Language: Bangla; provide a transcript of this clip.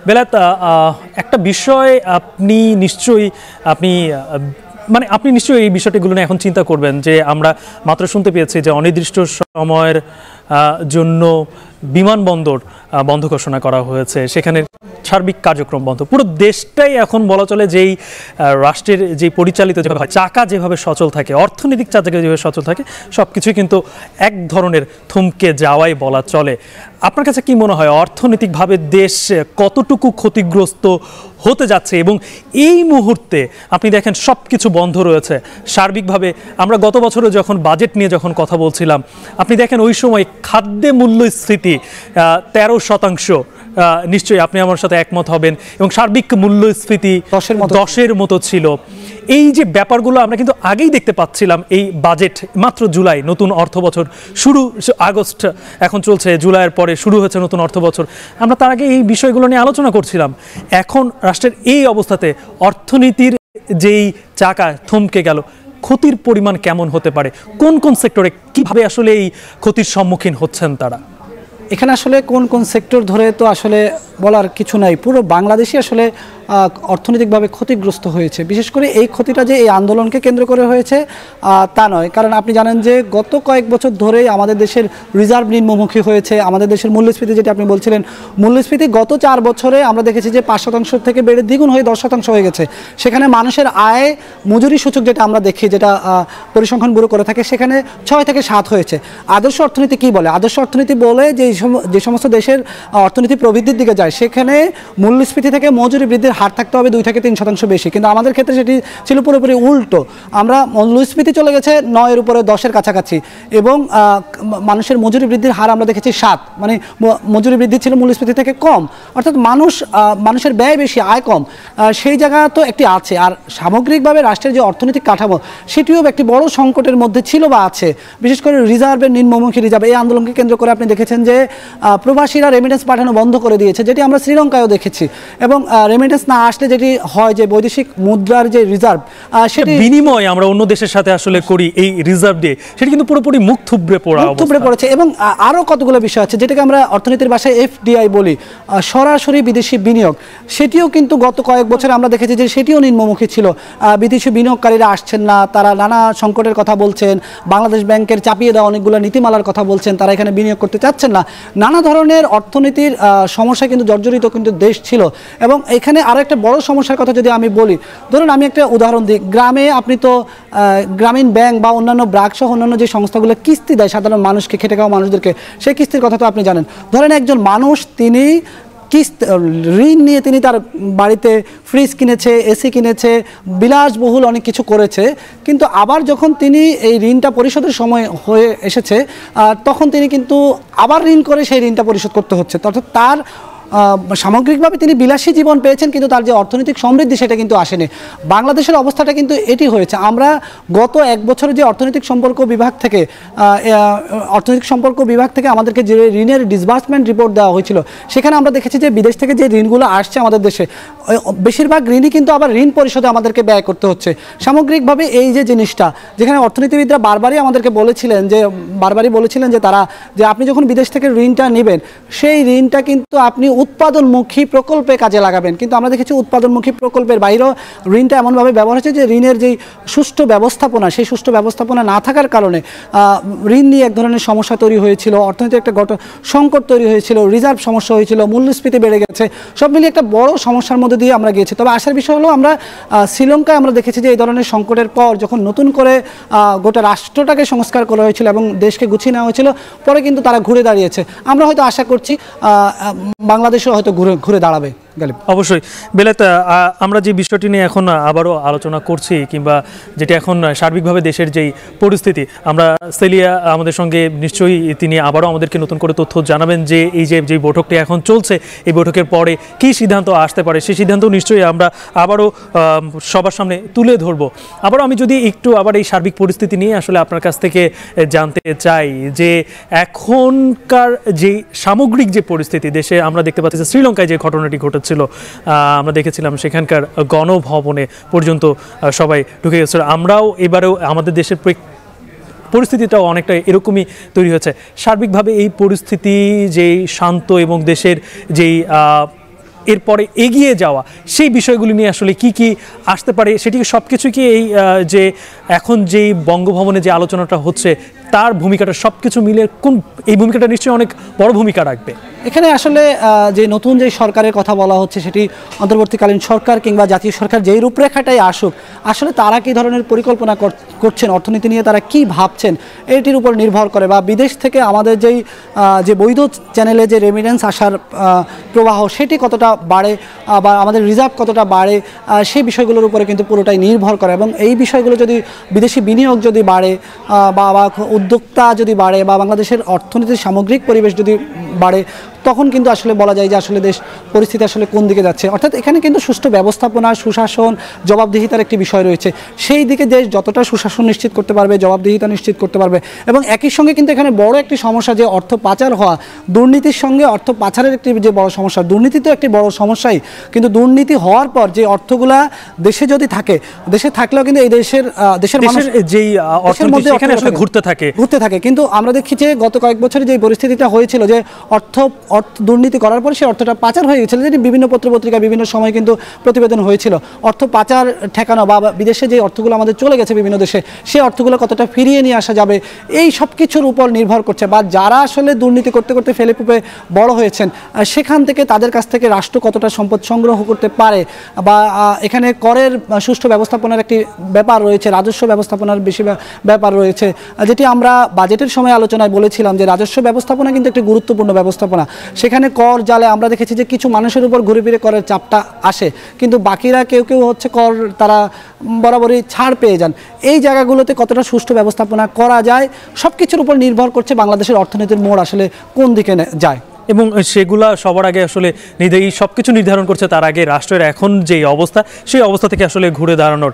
বেলায়েত, একটা বিষয় আপনি নিশ্চয়ই আপনি মানে আপনি নিশ্চয়ই এই বিষয়টিগুলো নিয়ে এখন চিন্তা করবেন যে আমরা মাত্র শুনতে পেয়েছি যে অনির্দিষ্ট সময়ের জন্য বিমানবন্দর বন্ধ ঘোষণা করা হয়েছে, সেখানে সার্বিক কার্যক্রম বন্ধ। পুরো দেশটাই এখন বলা চলে যেই রাষ্ট্রের যে পরিচালিত যেভাবে চাকা যেভাবে সচল থাকে, অর্থনৈতিক চাকা যেভাবে সচল থাকে, সব কিছুই কিন্তু এক ধরনের থমকে যাওয়াই বলা চলে। আপনার কাছে কি মনে হয় অর্থনৈতিকভাবে দেশ কতটুকু ক্ষতিগ্রস্ত হতে যাচ্ছে? এবং এই মুহূর্তে আপনি দেখেন সব কিছু বন্ধ রয়েছে সার্বিকভাবে। আমরা গত বছরে যখন বাজেট নিয়ে যখন কথা বলছিলাম, আপনি দেখেন ওই সময় খাদ্যে মূল্যস্ফীতি 13%, নিশ্চয়ই আপনি আমার সাথে একমত হবেন, এবং সার্বিক মূল্যস্ফীতি 10-এর মতো ছিল। এই যে ব্যাপারগুলো আমরা কিন্তু আগেই দেখতে পাচ্ছিলাম। এই বাজেট মাত্র জুলাই, নতুন অর্থ বছর শুরু, আগস্ট এখন চলছে, জুলাইয়ের পরে শুরু হয়েছে নতুন অর্থ বছর। আমরা তার আগে এই বিষয়গুলো নিয়ে আলোচনা করছিলাম। এখন রাষ্ট্রের এই অবস্থাতে অর্থনীতির যেই চাকা থমকে গেল, ক্ষতির পরিমাণ কেমন হতে পারে? কোন কোন সেক্টরে কিভাবে আসলে এই ক্ষতির সম্মুখীন হচ্ছেন তারা? এখানে আসলে কোন কোন সেক্টর ধরে তো আসলে বলার কিছু নাই। পুরো বাংলাদেশই আসলে অর্থনৈতিকভাবে ক্ষতিগ্রস্ত হয়েছে। বিশেষ করে এই ক্ষতিটা যে এই আন্দোলনকে কেন্দ্র করে হয়েছে তা নয়, কারণ আপনি জানেন যে গত কয়েক বছর ধরেই আমাদের দেশের রিজার্ভ নিম্নমুখী হয়েছে। আমাদের দেশের মূল্যস্ফীতি, যেটা আপনি বলছিলেন, মূল্যস্ফীতি গত 4 বছরে আমরা দেখেছি যে 5% থেকে বেড়ে দ্বিগুণ হয়ে 10% হয়ে গেছে। সেখানে মানুষের আয় মজুরি সূচক যেটা আমরা দেখি, যেটা পরিসংখ্যান ব্যুরো করে থাকে, সেখানে 6 থেকে 7 হয়েছে। আদর্শ অর্থনীতি কি বলে? আদর্শ অর্থনীতি বলে যে সমস্ত দেশের অর্থনীতি প্রবৃদ্ধির দিকে যায়, সেখানে মূল্যস্ফীতি থেকে মজুরি বৃদ্ধির হার থাকতে হবে 2 থেকে 3% বেশি। কিন্তু আমাদের ক্ষেত্রে সেটি ছিল পুরোপুরি উল্টো। আমরা মূল্যস্ফীতি চলে গেছে 9-এর উপরে, 10-এর কাছাকাছি, এবং মানুষের মজুরি বৃদ্ধির হার আমরা দেখেছি 7, মানে মজুরি বৃদ্ধি ছিল মূল্যস্ফীতি থেকে কম। অর্থাৎ মানুষের ব্যয় বেশি, আয় কম, সেই জায়গা তো একটি আছে। আর সামগ্রিকভাবে রাষ্ট্রের যে অর্থনৈতিক কাঠামো, সেটিও একটি বড় সংকটের মধ্যে ছিল বা আছে। বিশেষ করে রিজার্ভের নিম্নমুখী রিজার্ভ, এই আন্দোলনকে কেন্দ্র করে আপনি দেখেছেন যে প্রবাসীরা রেমিটেন্স পাঠানো বন্ধ করে দিয়েছে, যেটি আমরা শ্রীলঙ্কায়ও দেখেছি। এবং রেমিটেন্স না আসলে যেটি হয় যে বৈদেশিক মুদ্রার যে রিজার্ভ, সেটি বিনিময় আমরা অন্য দেশের সাথে আসলে করি, এই রিজার্ভ দিয়ে সেটি কিন্তু পুরোপুরি মুখ থুবড়ে পড়েছে। এবং আরও কতগুলো বিষয় আছে যেটাকে আমরা অর্থনীতির ভাষায় এফডিআই বলি, সরাসরি বিদেশি বিনিয়োগ। সেটিও কিন্তু গত কয়েক বছরে আমরা দেখেছি যে সেটিও নিম্নমুখী ছিল। বিদেশি বিনিয়োগকারীরা আসছেন না, তারা নানা সংকটের কথা বলছেন, বাংলাদেশ ব্যাংকের চাপিয়ে দেওয়া অনেকগুলো নীতিমালার কথা বলছেন, তারা এখানে বিনিয়োগ করতে চাচ্ছেন না। নানা ধরনের অর্থনীতির সমস্যা কিন্তু জর্জরিত কিন্তু দেশ ছিল। এবং এখানে আরও একটা বড় সমস্যার কথা যদি আমি বলি, ধরুন আমি একটা উদাহরণ দিই। গ্রামে আপনি তো গ্রামীণ ব্যাংক বা অন্যান্য ব্র্যাক সহ অন্যান্য যে সংস্থাগুলো কিস্তি দেয় সাধারণ মানুষকে, খেটে খাওয়া মানুষদেরকে, সেই কিস্তির কথা তো আপনি জানেন। ধরেন একজন মানুষ, তিনি ঋণ নিয়ে তিনি তার বাড়িতে ফ্রিজ কিনেছে, এসি কিনেছে, বিলাসবহুল অনেক কিছু করেছে, কিন্তু আবার যখন তিনি এই ঋণটা পরিশোধের সময় হয়ে এসেছে, তখন তিনি কিন্তু আবার ঋণ করে সেই ঋণটা পরিশোধ করতে হচ্ছে। অর্থাৎ তার সামগ্রিকভাবে তিনি বিলাসী জীবন পেয়েছেন, কিন্তু তার যে অর্থনৈতিক সমৃদ্ধি সেটা কিন্তু আসেনি। বাংলাদেশের অবস্থাটা কিন্তু এটি হয়েছে। আমরা গত 1 বছরে যে অর্থনৈতিক সম্পর্ক বিভাগ থেকে আমাদেরকে যে ঋণের ডিসবার্সমেন্ট রিপোর্ট দেওয়া হয়েছিল, সেখানে আমরা দেখেছি যে বিদেশ থেকে যে ঋণগুলো আসছে আমাদের দেশে, বেশিরভাগ ঋণই কিন্তু আবার ঋণ পরিশোধে আমাদেরকে ব্যয় করতে হচ্ছে। সামগ্রিকভাবে এই যে জিনিসটা, যেখানে অর্থনীতিবিদরা বারবারই বলেছিলেন যে তারা, যে আপনি যখন বিদেশ থেকে ঋণটা নেবেন, সেই ঋণটা কিন্তু আপনি উৎপাদনমুখী প্রকল্পে কাজে লাগাবেন। কিন্তু আমরা দেখেছি উৎপাদনমুখী প্রকল্পের বাইরেও ঋণটা এমনভাবে ব্যবহার হচ্ছে যে ঋণের যেই সুষ্ঠু ব্যবস্থাপনা, সেই সুষ্ঠু ব্যবস্থাপনা না থাকার কারণে ঋণ নিয়ে এক ধরনের সমস্যা তৈরি হয়েছিল, অর্থনীতির একটা সংকট তৈরি হয়েছিল, রিজার্ভ সমস্যা হয়েছিল, মূল্যস্ফীতি বেড়ে গেছে। সব মিলিয়ে একটা বড় সমস্যার মধ্যে দিয়ে আমরা গিয়েছি। তবে আসার বিষয় হলো, আমরা শ্রীলঙ্কায় আমরা দেখেছি যে এই ধরনের সংকটের পর যখন নতুন করে গোটা রাষ্ট্রটাকে সংস্কার করা হয়েছিল এবং দেশকে গুছিয়ে নেওয়া হয়েছিল, পরে কিন্তু তারা ঘুরে দাঁড়িয়েছে। আমরা হয়তো আশা করছি বাংলাদেশও হয়তো ঘুরে দাঁড়াবে। অবশ্যই বেলায়েত, আমরা যে বিষয়টি নিয়ে এখন আবারও আলোচনা করছি, কিংবা যেটি এখন সার্বিকভাবে দেশের যেই পরিস্থিতি, আমরা সেলিয়া আমাদের সঙ্গে নিশ্চয়ই তিনি আবারও আমাদেরকে নতুন করে তথ্য জানাবেন যে এই যে বৈঠকটি এখন চলছে, এই বৈঠকের পরে কী সিদ্ধান্ত আসতে পারে, সেই সিদ্ধান্ত নিশ্চয়ই আমরা আবারও সবার সামনে তুলে ধরবো। আবারও আমি যদি একটু আবার এই সার্বিক পরিস্থিতি নিয়ে আসলে আপনার কাছ থেকে জানতে চাই যে এখনকার যে সামগ্রিক যে পরিস্থিতি দেশে, আমরা দেখতে পাচ্ছি যে শ্রীলঙ্কায় যে ঘটনাটি ঘটেছিল, আমরা দেখেছিলাম সেখানকার গণভবনে পর্যন্ত সবাই ঢুকে গেছিল। আমরাও এবারেও আমাদের দেশের পরিস্থিতিটাও অনেকটা এরকমই তৈরি হয়েছে। সার্বিকভাবে এই পরিস্থিতি যেই শান্ত এবং দেশের যেই এরপরে এগিয়ে যাওয়া, সেই বিষয়গুলি নিয়ে আসলে কি কি আসতে পারে, সেটি সব কিছু কি এই যে এখন যেই বঙ্গভবনে যে আলোচনাটা হচ্ছে তার ভূমিকাটা সব কিছু মিলে কোন এই ভূমিকাটা নিশ্চয়ই অনেক বড় ভূমিকা রাখবে? এখানে আসলে যে নতুন যে সরকারের কথা বলা হচ্ছে সেটি অন্তর্বর্তীকালীন সরকার কিংবা জাতীয় সরকার যেই রূপরেখাটাই আসুক, আসলে তারা কী ধরনের পরিকল্পনা করছেন, অর্থনীতি নিয়ে তারা কি ভাবছেন এটির উপর নির্ভর করে, বা বিদেশ থেকে আমাদের যে বৈধ চ্যানেলে যে রেমিটেন্স আসার প্রবাহ সেটি কতটা বাড়ে বা আমাদের রিজার্ভ কতটা বাড়ে, সেই বিষয়গুলোর উপরে কিন্তু পুরোটাই নির্ভর করে। এবং এই বিষয়গুলো যদি বিদেশি বিনিয়োগ যদি বাড়ে বা উদ্যোক্তা যদি বাড়ে বা বাংলাদেশের অর্থনীতির সামগ্রিক পরিবেশ যদি বাড়ে, তখন কিন্তু আসলে বলা যায় যে আসলে দেশ পরিস্থিতি আসলে কোন দিকে যাচ্ছে। অর্থাৎ এখানে কিন্তু সুষ্ঠু ব্যবস্থাপনা, সুশাসন, জবাবদিহিতার একটি বিষয় রয়েছে। সেই দিকে দেশ যতটা সুশাসন নিশ্চিত করতে পারবে, জবাবদিহিতা নিশ্চিত করতে পারবে, এবং একই সঙ্গে কিন্তু এখানে বড় একটি সমস্যা যে অর্থ পাচার হওয়া, দুর্নীতির সঙ্গে অর্থ পাচারের একটি যে বড় সমস্যা, দুর্নীতি তো একটি বড় সমস্যাই, কিন্তু দুর্নীতি হওয়ার পর যে অর্থগুলা দেশে যদি থাকে, দেশে থাকলেও কিন্তু এই দেশের মানুষ যেই অর্থনীতি সেখানে আসলে ঘুরতে থাকে। কিন্তু আমরা দেখি যে গত কয়েক বছরে যে পরিস্থিতিটা হয়েছিল যে অর্থ দুর্নীতি করার পর সেই অর্থটা পাচার হয়ে গেছিল, যেটি বিভিন্ন পত্রপত্রিকা বিভিন্ন সময় কিন্তু প্রতিবেদন হয়েছিল। অর্থ পাচার ঠেকানো বা বিদেশে যে অর্থগুলো আমাদের চলে গেছে বিভিন্ন দেশে, সেই অর্থগুলো কতটা ফিরিয়ে নিয়ে আসা যাবে, এই সব কিছুর উপর নির্ভর করছে। বা যারা আসলে দুর্নীতি করতে করতে ফেলে ফুপে বড় হয়েছেন, সেখান থেকে তাদের কাছ থেকে রাষ্ট্র কতটা সম্পদ সংগ্রহ করতে পারে, বা এখানে করের সুষ্ঠু ব্যবস্থাপনার একটি ব্যাপার রয়েছে, রাজস্ব ব্যবস্থাপনার বেশি ব্যাপার রয়েছে, যেটি আমরা বাজেটের সময় আলোচনায় বলেছিলাম যে রাজস্ব ব্যবস্থাপনা কিন্তু একটি গুরুত্বপূর্ণ ব্যবস্থাপনা। সেখানে কর জালে আমরা দেখেছি যে কিছু মানুষের উপর ঘুরে ফিরে করের চাপটা আসে, কিন্তু বাকিরা কেউ কেউ হচ্ছে কর তারা বরাবরই ছাড় পেয়ে যান। এই জায়গাগুলোতে কতটা সুষ্ঠু ব্যবস্থাপনা করা যায়, সব কিছুর উপর নির্ভর করছে বাংলাদেশের অর্থনীতির মোড় আসলে কোন দিকে যায়। এবং সেগুলা সবার আগে আসলে এই সব কিছু নির্ধারণ করছে তার আগে রাষ্ট্রের এখন যে অবস্থা, সেই অবস্থা থেকে আসলে ঘুরে দাঁড়ানোর